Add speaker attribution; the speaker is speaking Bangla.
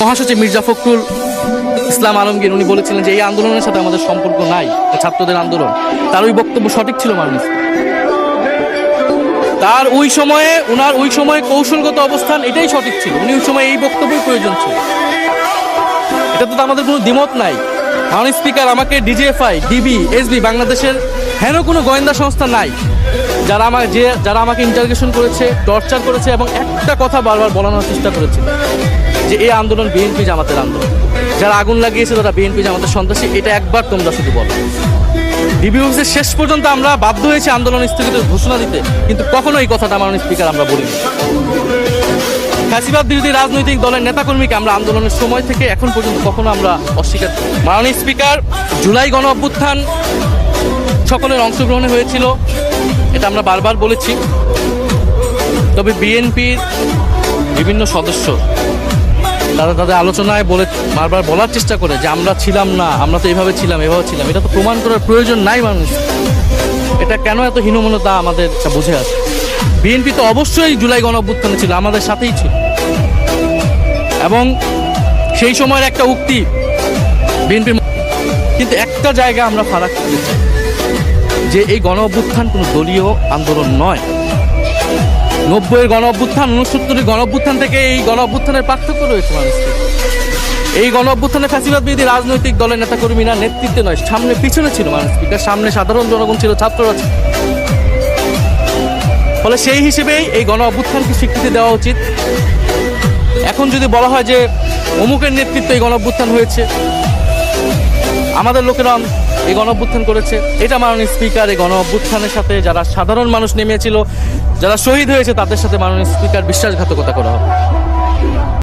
Speaker 1: মহাসচিব মির্জা ফখরুল ইসলাম আলমগীর উনি বলেছিলেন যে এই আন্দোলনের সাথে আমাদের সম্পর্ক নাই, ছাত্রদের আন্দোলন। তার ওই বক্তব্য সঠিক ছিল মানুষ। তার ওই সময়ে কৌশলগত অবস্থান এটাই সঠিক ছিল। উনি ওই সময় এই বক্তব্যই প্রয়োজন ছিল। এটা তো আমাদের কোনো দ্বিমত নাই। মাননীয় স্পিকার, আমাকে ডিজিএফআই, ডিবি, এসবি, বাংলাদেশের হেন কোনো গোয়েন্দা সংস্থা নাই যারা আমাকে ইন্টারোগেশন করেছে, টর্চার করেছে এবং একটা কথা বারবার বলানোর চেষ্টা করেছে যে এই আন্দোলন বিএনপি জামাতের আন্দোলন, যারা আগুন লাগিয়েছে তারা বিএনপি জামাতের সন্ত্রাসী। এটা একবার তোমরা শুধু বলো। ডিবি অফিসের শেষ পর্যন্ত আমরা বাধ্য হয়েছি আন্দোলন স্থগিতের ঘোষণা দিতে, কিন্তু কখনো এই কথাটা মাননীয় স্পিকার আমরা বলিনি। ফ্যাসিবাদ বিরোধী রাজনৈতিক দলের নেতাকর্মীকে আমরা আন্দোলনের সময় থেকে এখন পর্যন্ত কখনো আমরা অস্বীকার করি। মাননীয় স্পিকার, জুলাই গণ অভ্যুত্থান সকলের অংশগ্রহণে হয়েছিল, এটা আমরা বারবার বলেছি। তবে বিএনপির বিভিন্ন সদস্য তারা তাদের আলোচনায় বারবার বলার চেষ্টা করে যে আমরা ছিলাম না, আমরা তো এভাবে ছিলাম। এটা তো প্রমাণ করার প্রয়োজন নাই মানুষ। এটা কেন এত হীনমন্যতা আমাদের বুঝে আসে। বিএনপি তো অবশ্যই জুলাই গণ অভ্যুত্থানে ছিল, আমাদের সাথেই ছিল। এবং সেই সময়ের একটা উক্তি বিএনপির, কিন্তু একটা জায়গা আমরা ফারাক করতে চাই যে এই গণ অভ্যুত্থান কোনো দলীয় আন্দোলন নয়। 90-এর গণ অভ্যুত্থান, 69-এর গণ অভ্যুত্থান থেকে এই গণ অভ্যুত্থানের পার্থক্য রয়েছে মানুষকে। এই গণ অভ্যুত্থানে ফ্যাসিবাদ বিরোধী রাজনৈতিক দলের নেতাকর্মীরা নেতৃত্বে নয়, সামনে পিছনে ছিল মানুষ। স্পিকার, সামনে সাধারণ জনগণ ছিল, ছাত্ররা ছিল। ফলে সেই হিসেবেই এই গণ অভ্যুত্থানকে স্বীকৃতি দেওয়া উচিত। এখন যদি বলা হয় যে অমুকের নেতৃত্বে এই গণ অভ্যুত্থান হয়েছে, আমাদের লোকেরা এই গণ অভ্যুত্থান করেছে, এটা মাননীয় স্পিকার এই গণ অভ্যুত্থানের সাথে যারা সাধারণ মানুষ নেমেছিল, যারা শহীদ হয়েছে তাদের সাথে মাননীয় স্পিকার বিশ্বাসঘাতকতা করা হবে।